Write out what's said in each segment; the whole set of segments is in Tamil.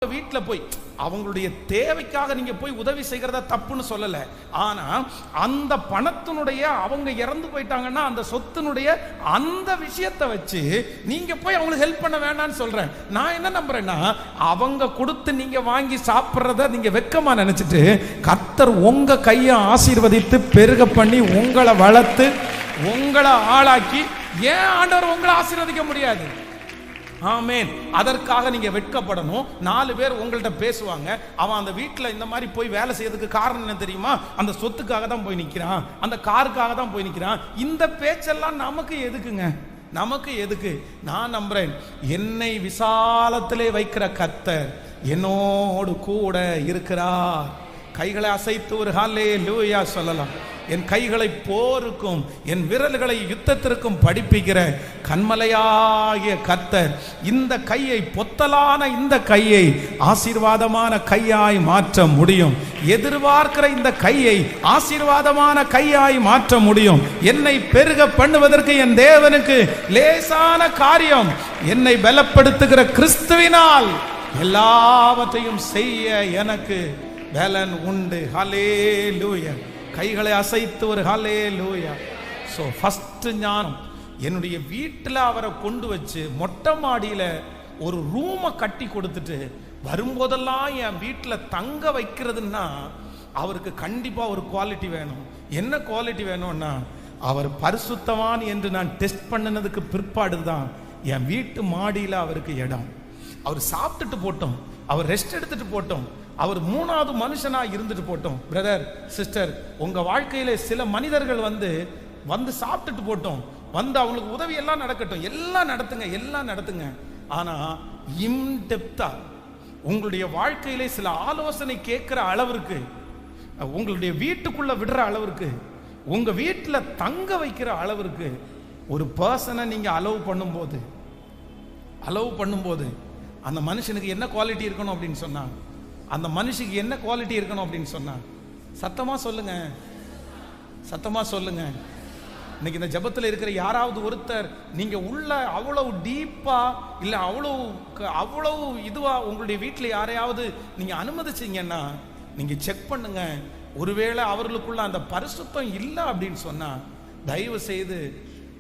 வீட்டில் போய் அவங்களுடைய தேவைக்காக நீங்க போய் உதவி செய்கிறதா தப்புன்னு சொல்லல. ஆனா அந்த பணத்தினுடைய அவங்க இறந்து போயிட்டாங்கன்னா அந்த சொத்தினுடைய அந்த விஷயத்தை வச்சு நீங்க போய் அவங்களுக்கு ஹெல்ப் பண்ண வேண்டாம்னு சொல்றேன். நான் என்ன நம்புறேன்னா, அவங்க கொடுத்து நீங்க வாங்கி சாப்பிட்றத நீங்க வெக்கமா நினைச்சிட்டு கர்த்தர் உங்க கையை ஆசீர்வதித்து பெருக பண்ணி உங்களை வளர்த்து உங்களை ஆளாக்கி ஏன் ஆண்டவர் உங்களை ஆசீர்வதிக்க முடியாது? ஆமென். அதற்காக நீங்க வெட்கப்படணும். 4 பேர் உங்கள்ட்ட பேசுவாங்க, அவன் அந்த வீட்டில் இந்த மாதிரி போய் வேலை செய்யறதுக்கு காரணம் என்ன தெரியுமா? அந்த சொத்துக்காக தான் போய் நிற்கிறான், அந்த காருக்காக தான் போய் நிற்கிறான். இந்த பேச்செல்லாம் நமக்கு எதுக்குங்க? நமக்கு எதுக்கு? நான் நம்புறேன், என்னை விசாலத்திலே வைக்கிற கர்த்தர் என்னோடு கூட இருக்கிறார். கைகளை அசைத்து ஒரு ஹல்லேலூயா சொல்லலாம். என் கைகளை போருக்கும் என் விரல்களை யுத்தத்திற்கும் படிப்பிக்கிற கண்மலையாகிய கர்த்தர் இந்த கையை, பொத்தலான இந்த கையை ஆசீர்வாதமான கையாய் மாற்ற முடியும். எதிர்பார்க்கிற இந்த கையை ஆசீர்வாதமான கையாய் மாற்ற முடியும். என்னை பெருக பண்ணுவதற்கு என் தேவனுக்கு லேசான காரியம். என்னை பலப்படுத்துகிற கிறிஸ்துவினால் எல்லாவற்றையும் செய்ய எனக்கு பலன் உண்டு. ஹல்லேலூயா. கைகளை அசைத்து ஒரு ஹல்லேலூயா. ஸோ ஃபர்ஸ்ட் ஞானம், என்னுடைய வீட்டில் அவரை கொண்டு வச்சு மொட்டை மாடியில் ஒரு ரூமை கட்டி கொடுத்துட்டு வரும்போதெல்லாம் என் வீட்டில் தங்க வைக்கிறதுன்னா அவருக்கு கண்டிப்பாக ஒரு குவாலிட்டி வேணும். என்ன குவாலிட்டி வேணும்னா, அவர் பரிசுத்தவான் என்று நான் டெஸ்ட் பண்ணினதுக்கு பிற்பாடு தான் என் வீட்டு மாடியில் அவருக்கு இடம். அவர் சாப்பிட்டுட்டு போட்டோம், அவர் ரெஸ்ட் எடுத்துட்டு போட்டோம், அவர் 3வது மனுஷனா இருந்துட்டு போட்டோம். பிரதர் சிஸ்டர், உங்க வாழ்க்கையில சில மனிதர்கள் வந்து சாப்பிட்டுட்டு போட்டோம், வந்து அவங்களுக்கு உதவி எல்லாம் நடக்கட்டும், எல்லாம் நடத்துங்க, எல்லாம் நடத்துங்க. ஆனா இன்டெப்தா உங்களுடைய வாழ்க்கையிலே சில ஆலோசனை கேட்கிற அளவிற்கு, உங்களுடைய வீட்டுக்குள்ள விடுற அளவிற்கு, உங்க வீட்டில் தங்க வைக்கிற அளவிற்கு ஒரு பர்சனை நீங்க அலோவ் பண்ணும்போது அந்த மனுஷனுக்கு என்ன குவாலிட்டி இருக்கணும் அப்படின்னு சொன்னா, அந்த மனுஷிக்கு என்ன குவாலிட்டி இருக்கணும் அப்படின்னு சொன்னா, சத்தமா சொல்லுங்க, சத்தமா சொல்லுங்க. இன்னைக்கு இந்த ஜெபத்தில் இருக்கிற யாராவது ஒருத்தர் நீங்க உள்ள அவ்வளவு டீப்பா இல்ல அவ்வளவு இதுவா உங்களுடைய வீட்டில் யாரையாவது நீங்க அனுமதிச்சீங்கன்னா நீங்க செக் பண்ணுங்க. ஒருவேளை அவர்களுக்குள்ள அந்த பரிசுத்தம் இல்லை அப்படின்னு சொன்னா தயவு செய்து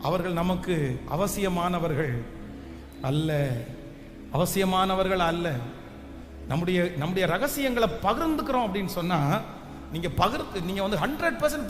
அவர்கள் நமக்கு அவசியமானவர்கள் அல்ல. நம்முடைய ரகசியங்களை பகிர்ந்துக்கிறோம் அப்படின்னு சொன்னா நீங்க 100%